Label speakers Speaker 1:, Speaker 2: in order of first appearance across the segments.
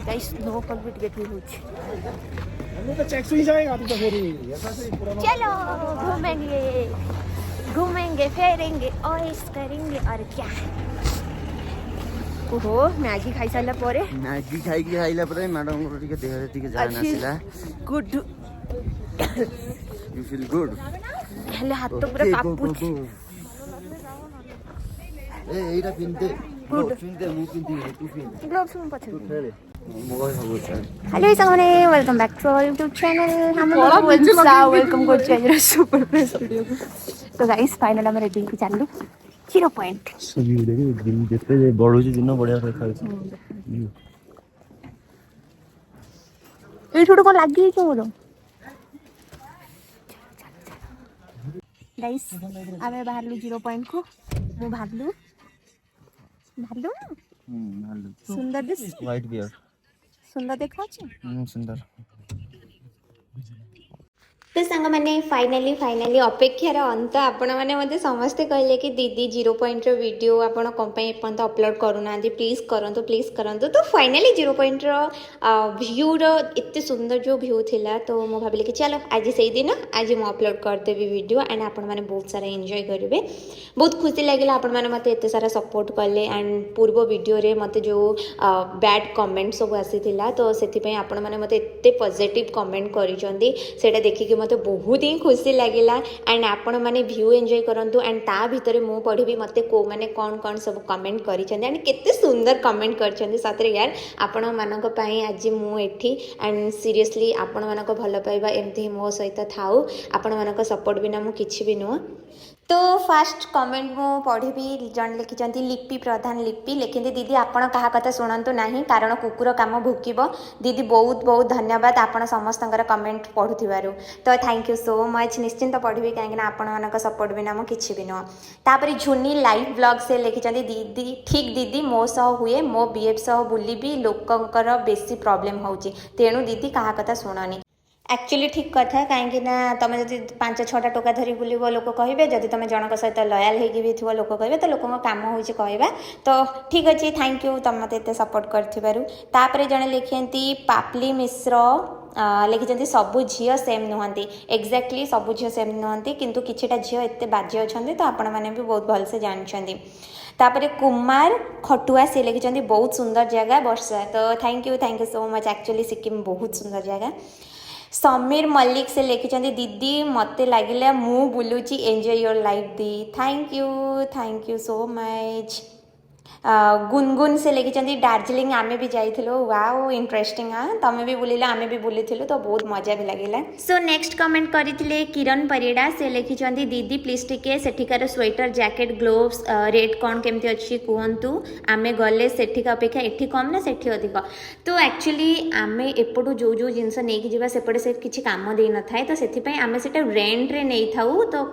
Speaker 1: Guys snowfall भी टिके ठीक होची।
Speaker 2: तो चेक सुई जाएगा तू तो फिर
Speaker 1: चलो घूमेंगे फेरेंगे ऑयस करेंगे और क्या। ओहो मैगी खाई साला परे
Speaker 3: मैगी खाइला परे मैडम को टिके देह रे टिके जान आसिला
Speaker 1: गुड
Speaker 3: यू फील गुड
Speaker 1: हेले हाथ तो पूरा कापुची
Speaker 3: ए एटा पिनते
Speaker 1: गुड
Speaker 3: पिनते मु पिनती तू पिन
Speaker 1: ग्लोव्स में पछे
Speaker 3: खेले मोबाइल सब छ
Speaker 1: हेलो संगने welcome back to our YouTube channel हम वेलकम को चैनल सुपर प्रेस वीडियो तो गाइस फाइनल हम रेडी हो चालू 0 पॉइंट
Speaker 3: सभी देखि दिन जते बढुची दिन बढिया देखा छ
Speaker 1: ए छोटो को लागी छ मोर गाइस आमे बाहरलु 0 पॉइंट को मु भागलु
Speaker 3: हालु
Speaker 1: सुंदर दिस
Speaker 3: व्हाइट बियर
Speaker 1: सुंदर देखा छी
Speaker 3: सुंदर
Speaker 4: तो सांग मैंने फाइनाली अपेक्षार अंत आपण मैंने मते समस्ते कहले कि दीदी 0 पॉइंट वीडियो आपण कंपाई एपंत अपलोड करूना प्लीज करंतु तो फाइनाली 0 पॉइंट व्यू एते सुंदर जो व्यू थिला तो मु भाबिले कि चलो आज से दिन आज मु अपलोड कर देबी वीडियो एंड आपण मैंने बहुत सारा एंजॉय करेंगे। बहुत खुशी लगे आपण मैंने मते एते सारा सपोर्ट कले एंड पूर्व वीडियो रे मते जो बैड कमेंट सब आसीथिला तो सेति पई आपण मैंने मते एते पॉजिटिव कमेंट करिसंदी सेटा देखि कि मते बहुत ही खुशी लगिला एंड आपण माने व्यू एंजॉय करंतु एंड ता भितरे मु पढिबी मते को माने कौन सब कमेंट करिसंदी एंड केते सुंदर कमेंट करछंदी सतरे यार आपण मानक पई आज मु एठी एंड सीरियसली आपण मानक भलो पाइबा एमती मो सहित थाउ आपण मानक सपोर्ट बिना मु किछि भी नुह। तो फास्ट कमेंट मु पढ़ी जन लिखिं लिपि प्रधान लिपि लिखिंदी दीदी आपण कहा कथा शुणु ना कारण कुकुर काम भुकिब दीदी बहुत बहुत धन्यवाद आपण समस्त कमेंट पढ़ुवर तो थैंक यू सो मच निश्चिंत पढ़ी कहीं आपण मान सपोर्ट बिना मु किछि भी नुह। तापर झुनी लाइव ब्लॉग से लिखिं दीदी ठीक दीदी मो सह हुए मो बीएफ सह बुलिबी लोकंकर बेसी प्रॉब्लम होउची तेणु दीदी कहा कथा शुणनी एक्चुअली ठीक कथा कहीं तुम जब 5-6टा टोका धरी बुल लोक कहे जदि तुम जनक सहित लयाल हो लोक कहे तो लोक काम हो कहवा तो ठीक अच्छे थैंक यू तुम मत एत सपोर्ट कर जड़े लिखिंट पापली मिश्र लिखिं सबू झील सेम नुहति एक्जाक्टली सबू झील सेम नुहति किंतु किछिटा झील एत बाजी अच्छा तो आपण मैंने भी बहुत भलसे जानते। तापरे कुमार खटुआ से लिखिं बहुत सुंदर जगह वर्षा तो thank you so much actually Sikkim बहुत सुंदर जगह। समीर मल्लिक से लिखिं दीदी मत लगिला मु बुलूची एंजॉय योर लाइफ दी thank you so much. Gungun से लिखिं दार्जिलिंग आमे भी जाइथिलो वाओ इंटरेस्टिंग हाँ तमें भी बुलिल आमे भी बुलीथिलु तो बहुत मजा भी लगिला। सो नेक्स्ट कमेंट करथिले किरण परिड़ा से लिखिं दीदी प्लीज टिके सेठिकार स्वेटर जैकेट ग्लोव्स रेट कौन केमती अच्छी कहतु आमे गले सेठिका अपेक्षा एठी कम ना सेठी अधिक तो एक्चुअली आमे एपटू जो जो जिनस नहीं जावा सेपटे से किसी काम दे न थाए तो सेठिपई आमे सेटा रेंट रे नहीं थाउ तो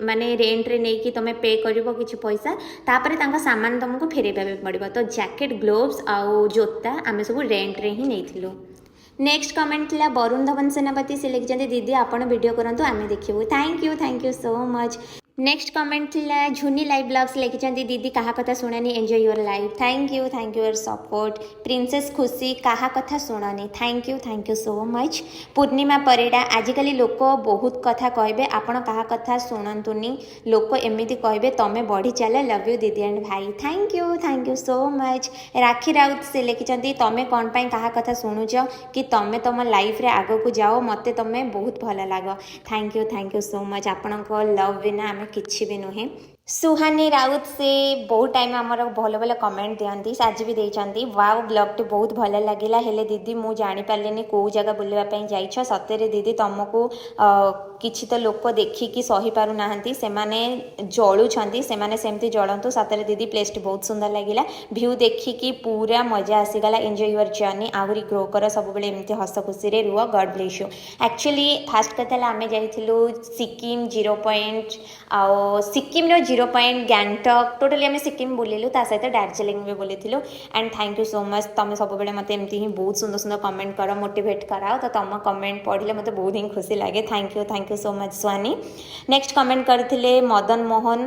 Speaker 4: माने रेंट रे नहीं कि तमे पे करिवो किछि पैसा तापरे तांका सामान तुमको फेरेबा पड़ो तो जैकेट ग्लोव्स आउ जोता आम सब रेंट रे ही नहीं। नेक्स्ट कमेंट थिला वरुण धवन सेनापति से लिखिं दीदी आपण वीडियो करंतु आमे देखिबो thank you so much. Next comment थिला झुनी लाइव ब्लॉग्स लिखिं दीदी कहा कथा शुणानी enjoy your life thank you your support. Princess Khushi कहा कथा शुणानी thank you so much. Purnima Parida आजिकली लोक बहुत कथा कहबे आपण कहा कथा शुणुनी लोक एमिति कहबे तमे बढ़ी चले लव यू दीदी एंड भाई थैंक यू सो मच। राखी राउत से लिखिं तमे कौन पाई कहा कथा शुणुच कि तमे तुम लाइफ रे आगो को जाओ मते तमे बहुत भल लाग थैंक यू सो मच। आपणको लव बिना आम किछि भी नुहे। सुहानी राउत से बहुत टाइम आमर भल भल कमेंट दिखती आज भी देती वाओ ब्लॉग बहुत भल लगिला हेले दीदी मु जानी पार्लिनी कौ जगह बुलवाई जाइछ सतरे दीदी तुमको किछि तो लोक देखिकी सही पारु नाहंती सेमाने जलुछंती सेमाने सेमती जलंतु सतरे दीदी प्लेस बहुत सुंदर लगिला व्यू देखिकी पूरा मजा आसीगला एंजॉय योर जर्नी आहरी ग्रो कर सब बेले एमती हस खुशी रे रुह God bless you. Actually fast कथा आम जाइथिलु सिक्किम 0 पॉइंट आ सिक्किम रो जीरो पॉइंट गैंगटक टोटली आम सिक्किम बुलिलु ता सहित दार्जिलिंग भी बुली and thank you so much तुम सब बेले मत एमती ही बहुत सुंदर सुंदर कमेंट कर मोटिवेट कराओ तो तुम कमेंट पढ़ले मत बहुत ही खुशी लगे thank you so much Swani. Next comment करथिले मदन मोहन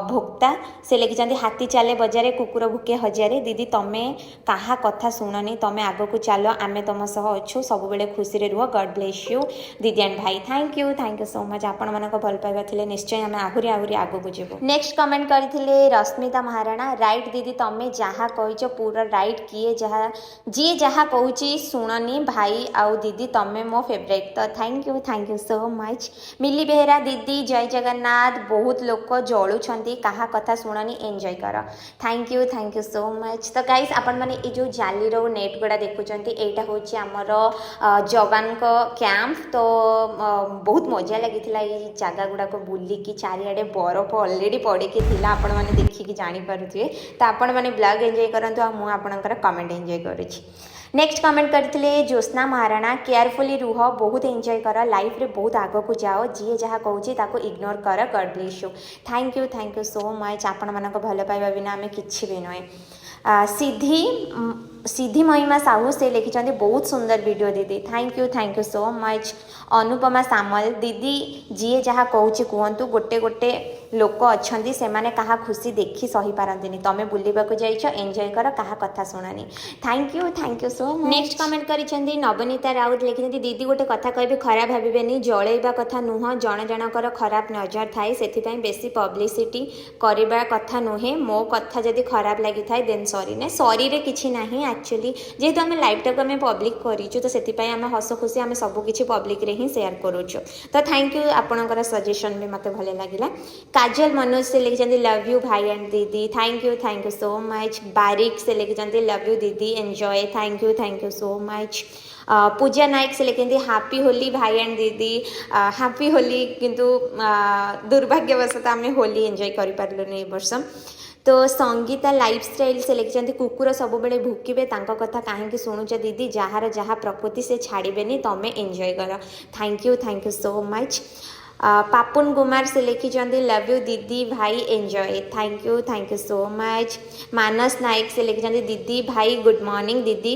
Speaker 4: भोक्ता से लिखिं हाथी चाले बजारे कुकुर भुके हजारे दीदी तमें कहा कथा शुणनी तमें आग को चल आम तुम सह अच्छु सब बेले खुशी रे रुह गॉड ब्लेस यू दीदी एंड भाई थैंक यू सो मच आपण मानक भल पाइबा थिले निश्चय आम आहुरी आहुरी आग को जीवु। नेक्स्ट कमेंट करथिले रश्मिता महाराणा राइट दीदी तमें जहाँ कहिच पूरा राइट किए जहाँ जी जहाँ कहूची शुणनी भाई आउ दीदी तमें मो फेवरेट तो थैंक यू सो मच। मिली बेहेरा दीदी जय जगन्नाथ बहुत लोक जलुंट कहा कथा शुणनी एंजॉय कर थैंक यू सो मच। तो गाइस आपण माने ए जो जालीर नेट गुड़ा देखुंट यहाँ हूँ आमर जवान कैंप तो बहुत मजा लगी ये जगह गुड़ाक बुलिकी चारिआडे बरफ ऑलरेडी पड़की थिला आपण माने देखिकी जानी पारुथिबे तो आपण माने ब्लॉग एंजॉय करंतु आ मु आपणकर कमेंट एंजॉय करूछि। नेक्स्ट कमेंट करथिले ज्योत्ना महाराणा केयरफुली रुह बहुत एंजॉय कर लाइफ रे बहुत आग को जाओ जी जहाँ कहूँ ताको इग्नोर कर God bless you thank you so much. आपण मानक भल पाइबा बिना आम किछि भी नुहे। सिद्धि महिमा साहू से लिखिं बहुत सुंदर वीडियो दीदी thank you so much. Anupama Samal दीदी जी जहाँ कहूँ कहतु गोटे गोटे लोक अच्छा से माने कहा खुशी देखी सही पारती तमें बुलवाक जाइछ एंजॉय कर कहा कथा शुणानी thank you so much. Next comment करिसेंती नवनीता राउत लिखिं दीदी गोटे कथा कहबी खराब भावेनि जलैबा कथा नुह जन जनकर खराब नजर थाए से बेसी पब्लिसिटी करबा कथा नुहे मो कथा जदि खराब लगी थाए देन सॉरी ना सॉरी रे किछि नाही एक्चुअली जेहेतु आम लाइफ टाक आम पब्लिक करूँ तो से आम हस खुशी आम सबकि पब्लिक रे ही शेयर करूँ तो थैंक यू आपणकर सजेशन भी मत भल लगे। काजल मनोज से लिखिं लव यू भाई एंड दीदी thank you so much. Barik से लिखिं लव यू दीदी enjoy thank you so much. Puja Nayak से लिखिं हैप्पी होली भाई एंड दीदी हैप्पी होली किंतु दुर्भाग्यवशत आम होली एंजॉय कर पार्लुनि ए वर्ष। तो संगीता लाइफस्टाइल से लिखिं कुकुर सब बेले भुकिबे तांको कथा कहीं शुणुच दीदी जार जहाँ प्रकृति से छाड़बेनि तमें एंजॉय कर thank you so much. Papun Kumar से लिखिं लव यू दीदी भाई enjoy thank you so much. Manas Nayak से लिखिं दीदी भाई गुड मॉर्निंग दीदी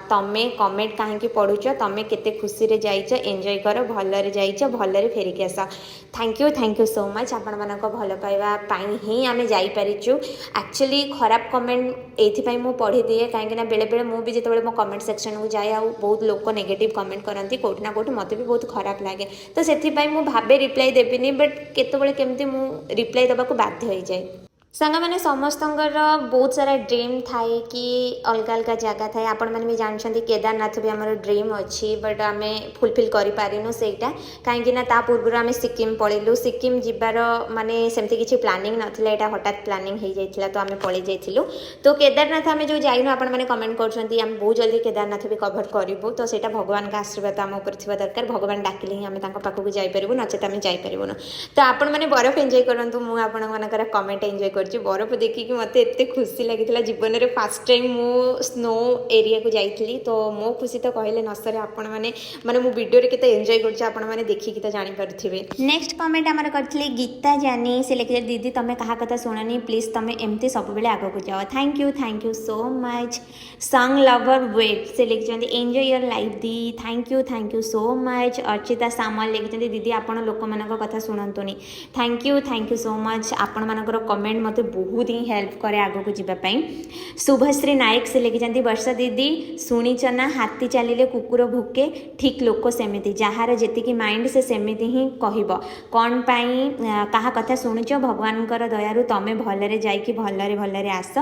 Speaker 4: तमें कमेंट कहीं पढ़ुच तमें केते खुशी रे जाइच एंजॉय कर भलरे जाइच भलरे फेरिक आस थैंक यू सो मच। आपण मानक भल पाइबा पाई ही आमे जाई परिचु एक्चुअली खराब कमेंट एथि मु पढ़ी दिए कहीं बेले बेले मु भी जिते मो कमेंट सेक्शन को जाए बहुत लोग नेगेटिव कमेंट करती कोठी ना कोठी मत भी बहुत खराब लगे तो से मु भाबे रिप्लाई देविनी बट केतबेले केमती मु रिप्लाई देबाक बाध्य हो जाए। सांग मैंने समस्तंकर बहुत सारा ड्रीम थाए कि अलग अलग जगह थाए आपण मैंने भी जानते केदारनाथ भी आमर ड्रीम अच्छी बट आम फुलफिल करूँ सेटा कहीं पूर्व आम सिक्किम पलैलु सिक्किम जीवार माने सेमती किसी प्लानिंग नाला यहाँ हठात प्लानिंग हो जाता तो आम पलि जाइलु तो केदारनाथ आम जो जाइनु आपण मैंने कमेंट कर बहुत जल्दी केदारनाथ भी कभर करूँ तो सेटा भगवान का आशीर्वाद आम उपर थी दरकार भगवान डाकिले ही आम पाखक जापर नचेत आम जापरूँ तो आपण मैंने बरफ एंजॉय करूँ मुझे कमेंट एंजॉय कर बरफ देखिकी मत एत खुशी लगी जीवन में फास्ट टाइम मु स्नो एरिया को जाइली तो मो खुशी तो कहले न सरे आपण माने माने मु वीडियो रे केते एंजॉय करछ आपण माने देखिकी तो जानि पारथिबे। नेक्स्ट कमेंट हमर करथले गीता जानी से लिखे दीदी तमे कहा कथा सुननी प्लीज तमे एमती सब बेले आगो को जाओ thank you so much. Song lover wait से लिखिं एंजॉय योर लाइफ दी thank you so much. Archita Samal लिखिं दीदी आपण लोक मानक कथा सुनंतुनी थैंक यू सो मच। आपण मानकर कमेंट मते बहुत ही हेल्प करे आगो को जीवाई। शुभश्री नायक से लिखिं वर्षा दीदी शुणीच ना हाथी चलिले कुकुर भुके ठीक लोक सेमिति जार जेतिकी माइंड से सेमिति ही कहब कौन पाई कहा कथा शुणुच भगवान दयारु तमें भलरे जाइकी भलरे आस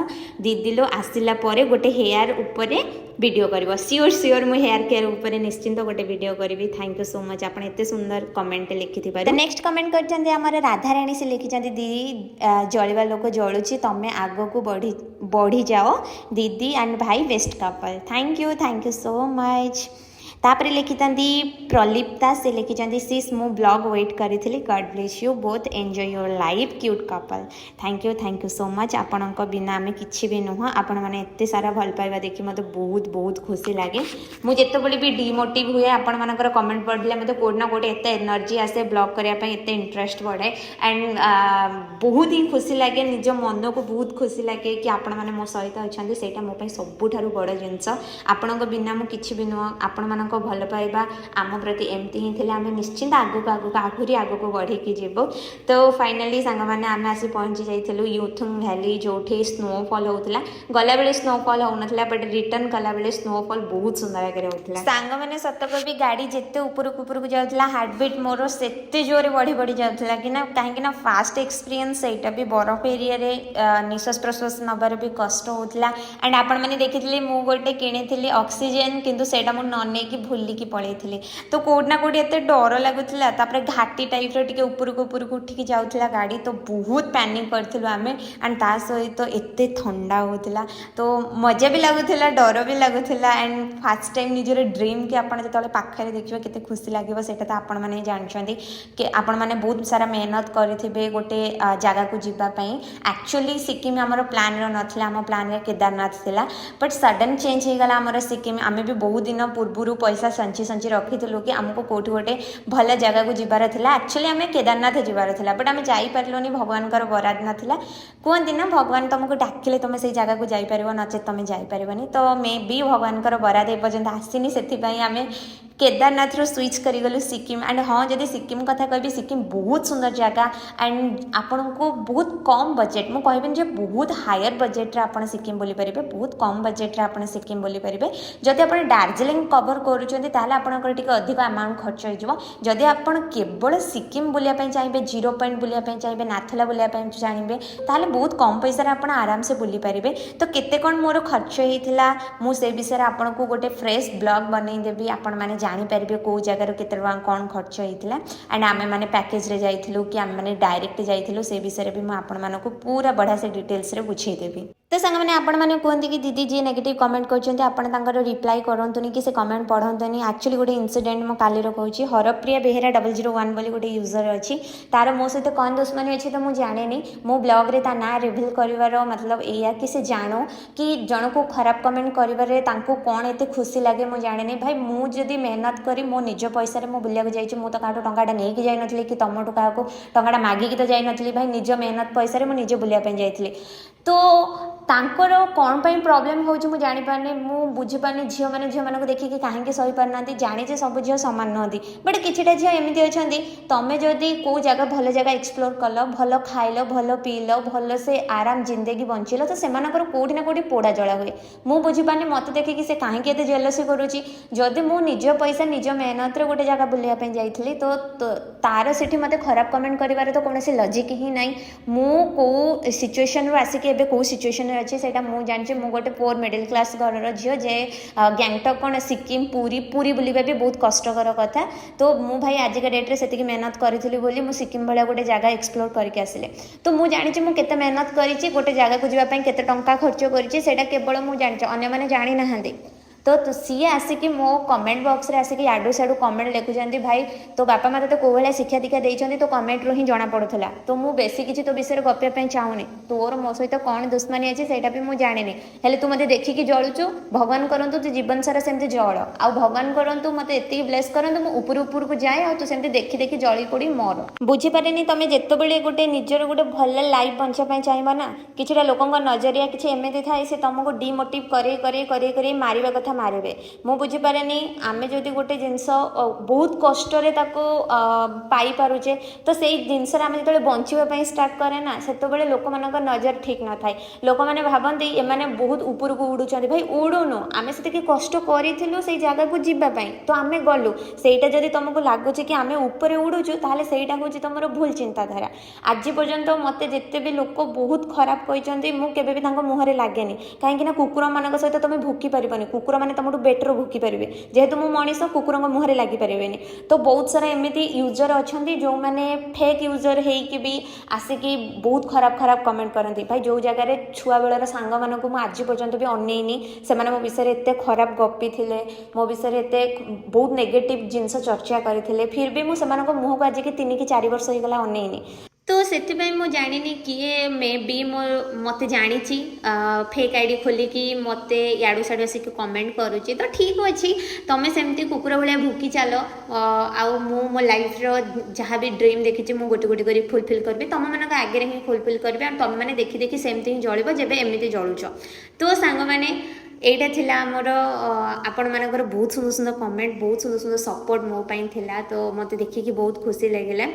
Speaker 4: दीदी लो आसिला परे गोटे हेयर उपरे वीडियो कर सियोर मु हेयर केयर उपरे निश्चिंत गोटे वीडियो करी थैंक यू सो मच आपण एते सुंदर कमेंट लिखि। नेक्स्ट कमेंट करछन्ते हमर राधाराणी से लिखिछन्ते दीदी जलिबा लोक जलुची तमें आगो को बढ़ी जाओ दीदी एंड भाई best couple thank you so much. तापर लिखिथांती प्रलिप्ता से लिखिथांती सिस मु ब्लॉग वेट करी God bless you both enjoy your life cute couple thank you so much आपणक बिना आम कि भी नुह आपण मैंने एत सारा भल पाइबा देखी मत बहुत बहुत खुशी लगे मुझे भी डिमोटिव हुए आपण मानकर कमेंट पढ़ले मतलब कोड ना कोड एत एनर्जी आसे ब्लॉग करने एत इंटरेस्ट बढ़े एंड बहुत ही खुशी लगे निज मन को बहुत खुशी लगे कि आपण मैंने मो सहित अच्छा से मो सबुठारु बड़ जिनस आपण बिना मु कि भी नुह आपण मान भल पाइबा आम प्रति एमती ही थे आम निश्चिंत आगक आगक आहुरी आगक बढ़ी जीवु तो फाइनाली सांग मैंने आम आसी पहुँची जाइलु यूथुंग वैली जो स्नोफॉल होता गला बेले स्नोफॉल होना बट रिटर्न कला बेले स्नोफॉल बहुत सुंदर आगे होता सांग मैंने सत कभी गाड़ी जिते उपरक उपरक जाऊला हार्टबिट मोर से जोरे बढ़ी बढ़ी जाऊला कि कहीं फास्ट एक्सपीरियंस सहीटा भी बरफ एरिया रे निश्वास प्रश्वास नबार भी कष्ट होता एंड आपण मैंने देखी मु गोटे किणी ऑक्सीजन किंतु सेटा मु न नहीं भूलिकी पलैली तो कोड ना कोड एत डर लगुला घाटी टाइप रे उपरक उपरक उठिकी जाऊला गाड़ी तो बहुत पैनिक करथिलु आमे एंड ता सहित तो एते ठंडा होता तो मजा भी लगुला डर भी लगुला एंड फास्ट टाइम निजर ड्रीम कि आपड़ जो पाखे देखिए केते खुशी लगे सेटा तो आपण मैंने जानते कि आपण मैंने बहुत सारा मेहनत करेंगे गोटे जगह को जीवाई एक्चुअली सिक्किम आमर प्लान नाला आम प्लान केदारनाथ थिला बट सडन चेंज हो गला आमर सिक्किम आम भी बहुत दिन पूर्व पैसा संची रखीलु कि आमको कौट गोटे भल जगह को जीवार था एक्चुअली आम केदारनाथ जीवार था बट आम जापरिलुनि भगवान बराद नाला कहते ना भगवान तुमको डाकिले तुम से जगह को जापर नचे तुम जापरनि तो मे भी भगवान बराद एपर्यंत आसनी से आम केदारनाथ रो स्विच करिगलु सिक्किम एंड हाँ जदि सिक्किम कथा कहबी सिक्किम बहुत सुंदर जगह एंड आपन को बहुत कम बजेट मु कहबिन जे बहुत हायर बजेट रे आपन सिक्किम बोली परिबे बहुत कम बजेट रे आपन सिक्किम बोली परिबे जदि आपन दार्जिलिंग कवर करूचंती ताले आपनकर टिके अधिक अमाउंट खर्च हो जिवो जदि आपन केवल सिक्किम बुलिया पई चाहिबे 0 पॉइंट बुलिया पई चाहिबे नाथला बुलिया पई चाहिबे ताले बहुत कम पैसा रे आपन आराम से बुली परिबे तो केते कोन मोर खर्च हेतिला मु से विषय रे आपन को गोटे फ्रेश ब्लॉग बनै देबी आपन माने जानीपारे कौ जगार केते टका कौन खर्च होता एंड आम मैंने पैकेज रे जाइलु कि आम मैंने डायरेक्ट जाइलु से विषय भी मुझे आपण पूरा बढ़िया से डिटेल्स रे बुझेदेवी तो सांग मैंने आपण मैंने कहते कि दीदी जी नेगेटिव कमेंट कर रिप्लाई करतुनि कि से कमेंट पढ़तुनि एक्चुअली गोटे इनसीडेंट मो कालीर कहूँ हरप्रिया बेहेरा 001 बोली गोटे यूजर अच्छी तार मो सहित कौन दुश्मनी अच्छी तो मुझे जाने मो ब्लॉग रे ता ना रिवील कर मतलब एया कि से जानो कि जन को खराब कमेंट करिबारे तांको कौन एते खुशी लगे मुझे जाने भाई मुझे मेहनत करी मो निज पैसा मो बुलिया जाइए मुझे तो टंकाटा नहीं कि जाइनथि कि तुम क्या टंकाटा मागिकी तो जाइनथि भाई निज मेहनत पैसा मो निजे बुलिया जाइए तो तांकर कौन पाई प्रॉब्लम होउछि मु जानि पारने मु बुझी पारने झियो माने देखिकी काहेकि सही पारना जानी जे सब झियो समान नहती बट किछिटा झियो एमिति अछंती तमे जदि को जगह भल जगह एक्सप्लोर कल भल खाइल भल पील भल से आराम जिंदगी बंचिल तो सेमानकर कोठी ना कोठी पोड़ा जला हुए मु बुझी पारने मते देखिकी से काहेकि एते जेलसी करूछि जदि मु निज पैसा निज मेहनत रे गोटे जगह बुलिया पे जाइथली तो तार सेठी मते खराब कमेंट करिवारे तो कोनोसी लॉजिक ही नाही मु को सिचुएशन रो आसी के एबे को सिचुएशन अच्छे से जानी मु गोटे पोर मिडिल क्लास घर झील जे गैंगटक कौन सिक्किम पूरी पूरी बुलवा भी बहुत कष्टर कथा तो मु भाई आजिका डेट्रे से मेहनत करी बोली मु सिक्किम भाया गोटे जगह एक्सप्लोर करके आसिले तो मु जानी मु केते मेहनत करी गोटे जगह को जावाई केते टंका खर्च करी केवल मु जानी अन्य मैंने जानी ना तो सी आसिकी मो कमेंट बॉक्स रे आसिकी याडू साडू कमेंट लिखुचंती भाई तो बापा माते तो कोवला शिक्षा दीक्षा देइचंती तो कमेंट रो ही जाना पड़ुथला तो मु बेसी किछि तो विषय गपिया पे चाहूनी तोर मो सहित कौन दुश्मनी अछि सेटा भी मु जानिनी हेले तू मते देखि कि जळुचु भगवान करंतु तू जीवन सारा सेमते जळ आ भगवान करंतु मते एति ब्लेस करंतु मु ऊपर ऊपर को जाए आ तू सेमते देखि देखि जळी पड़ी मोर बुझी पारेनी तमे जेतो बेले गोटे निजर गोटे भल लाइफ बंचा पे चाहिबा ना किछिटा लोकंग नजरिया किछि एमेति थाए से तुमको डिमोटिव करे करे करे करे मारिबा कथा मारे मु बुझीपारे आम जदि गोटे जिनस बहुत कष्ट पाई पारुचे तो से जिनस आम जो बचापी स्टार्ट करे ना से लोक मान नजर ठीक न थाए लोक मैंने भावती एमाने बहुत ऊपर को उड़ुं भाई उड़ुनु आम से कष्ट करूँ से जगह को जीवाई तो आम गलु सेटा जदि तुमको लगुच कि आम ऊपर उड़ुचु ताले सेटा हूँ तुम भूल चिंताधारा आज पर्यंत मत जिते भी लोक बहुत खराब कहते मुझे मुहर लगे कहीं कुकुर मान सहित तुम भूकी पारबनी कुकुर ମାନେ ତୁମଠୁ ବେଟର ଭୁକି ପାରିବେ ଯେହେତୁ ମୁଁ ମଣିଷ କୁକୁରଙ୍କ ମୁହଁରେ ଲାଗିପାରିବେନି ତ ବହୁତ ସାରା ଏମିତି ୟୁଜର ଅଛନ୍ତି ଯେଉଁମାନେ ଫେକ୍ ୟୁଜର ହେଇକି ବି ଆସିକି ବହୁତ ଖରାପ ଖରାପ କମେଣ୍ଟ କରନ୍ତି ଭାଇ ଯେଉଁ ଜାଗାରେ ଛୁଆବେଳର ସାଙ୍ଗମାନଙ୍କୁ ମୁଁ ଆଜି ପର୍ଯ୍ୟନ୍ତ ବି ଅନେଇନି ସେମାନେ ମୋ ବିଷୟରେ ଏତେ ଖରାପ ଗପି ଥିଲେ ମୋ ବିଷୟରେ ଏତେ ବହୁତ ନେଗେଟିଭ୍ ଜିନିଷ ଚର୍ଚ୍ଚା କରିଥିଲେ ଫିର୍ ବି ମୁଁ ସେମାନଙ୍କ ମୁହଁକୁ ଆଜିକି 3 କି 4 ବର୍ଷ ହେଇଗଲା ଅନେଇନି तो से मुझे जानी किए मे बी मत जानी फेक आईडी खोलिकी मत याडू साड़ू आसिक कमेंट करुच्ची तो ठीक अच्छे तुम्हें सेमती कुकुर भाया भुकी चल आउ मो लाइफ जहाँ भी ड्रीम देखी मुझे गोटे गोटे कर फुलफिल करी तुम मान आगे ही फुलफिल करी तुम मैंने देखी देखी सेमती ही जल जब एमती जलुच तो सांग मैंने एटा थिला आमर आपण मानकर बहुत सुंदर सुंदर कमेंट बहुत सुंदर सुंदर सपोर्ट मो पाई थिला तो मते देखिकी बहुत खुशी लगिला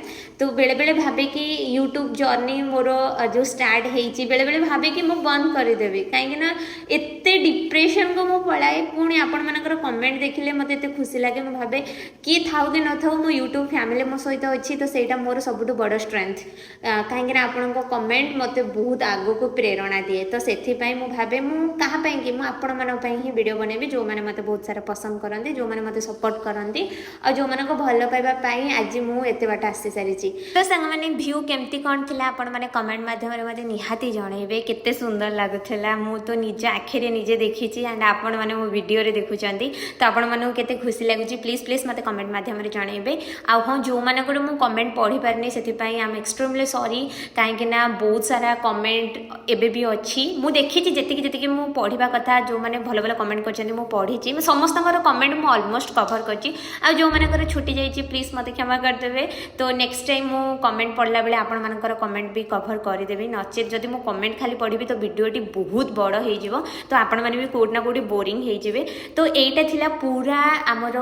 Speaker 4: तो बेले बेले भाबे कि यूट्यूब जर्नी मोर जो स्टार्ट हेची बेले बेले भाबे कि मो बंद कर देबी काहे ना एते डिप्रेशन को मो पळाए पुणी आपण मानकर कमेंट देखिले मते एते खुशी लागे मो भाबे कि थाउ कि न थाउ मो यूट्यूब फैमिली मो सहित अछि तो सेटा मोर सबुठु बड़ स्ट्रेंथ काहे ना आपण को कमेंट मते बहुत आगो को प्रेरणा दिए तो सेथि पई मो भाबे मु कहा पई कि मु आपण ही वीडियो बनैबी जो मैंने मते बहुत सारा पसंद करते जो मैंने मते सपोर्ट करती और जो मानको भल पाइबा पई आज मु एते बाट आसी सारी तो संग माने व्यू केमती कोन थिला आपण माने कमेंट माध्यम रे मते निहाती जणैबे केते सुंदर लागुथला मु तो निज आखिरे निजे देखिची एंड आपण माने मो वीडियो रे देखुचंती तो आपण मानको केते खुशी लागुची प्लीज प्लीज मते कमेंट माध्यम रे जणैबे आ हां जो मानको मु कमेंट पढी पारनी सेति पई आई एम एक्सट्रीमली सॉरी काहे कि ना बहुत सारा कमेंट एबे भी अछि मु देखिची जेतिकी जेतिकी मु पढिबा कथा जो माने भल भल कमेंट कर पढ़ी समस्त कमेंट मुझे ऑलमोस्ट कवर कर जो मैंने छुटी जाइए प्लीज मत क्षमा करदे तो नेक्स्ट टाइम मु कमेंट पढ़ला बेले आपण मानकर कमेंट भी कवर करदेवी नचेत जदि मु कमेंट खाली पढ़ी तो वीडियोटी बहुत बड़ हो तो आपण मैंने भी कौट ना कौटी बोरिंग हो तो यहीटा थिला पूरा आमर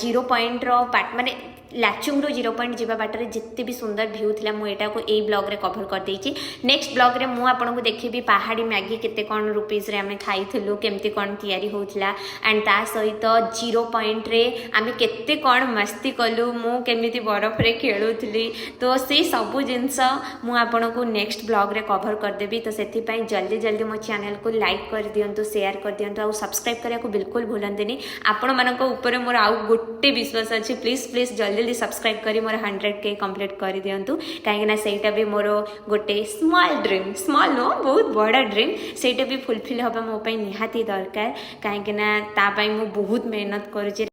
Speaker 4: 0 पॉइंट पार्ट माने लाचुंग 0 पॉइंट जीवा बाटर जिते भी सुंदर व्यू थिला मु एटा को ए ब्लॉग रे कवर कर देछि नेक्स्ट ब्लॉग रे मु आपन को देखिबी पहाड़ी मैगी केते कोन रुपीस रे हमें खाइथिलु केमती कोन तयारी होउथिला एंड ता सहित 0 पॉइंट रे हमें केते कोन मस्ती कलु मु केमिति बरफ रे खेलुथिली तो से सब जिंस मु आपन को नेक्स्ट ब्लॉग रे कवर कर देबी तो सेति पई जल्दी जल्दी मो चैनल को लाइक कर दियंतु शेयर कर दियंतु और सब्सक्राइब करिया को बिल्कुल भूलंतनी आपन मानक ऊपर मोर आउ गोटे विश्वास अछि प्लीज प्लीज जल्दी जल्दी सब्सक्राइब करी मोर 100K कंप्लीट कर दियंतु काहे ना सेटा भी मोर गोटे स्मॉल ड्रीम स्मॉल नो बहुत बड़ा ड्रीम सेटा भी फुलफिल होबा मो पई निहाती दरकार काहे ना ता पई मु बहुत मेहनत करूची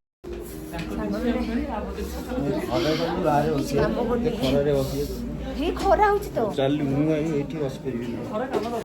Speaker 1: खरा होची तो
Speaker 3: चल मु एठी बस परिबी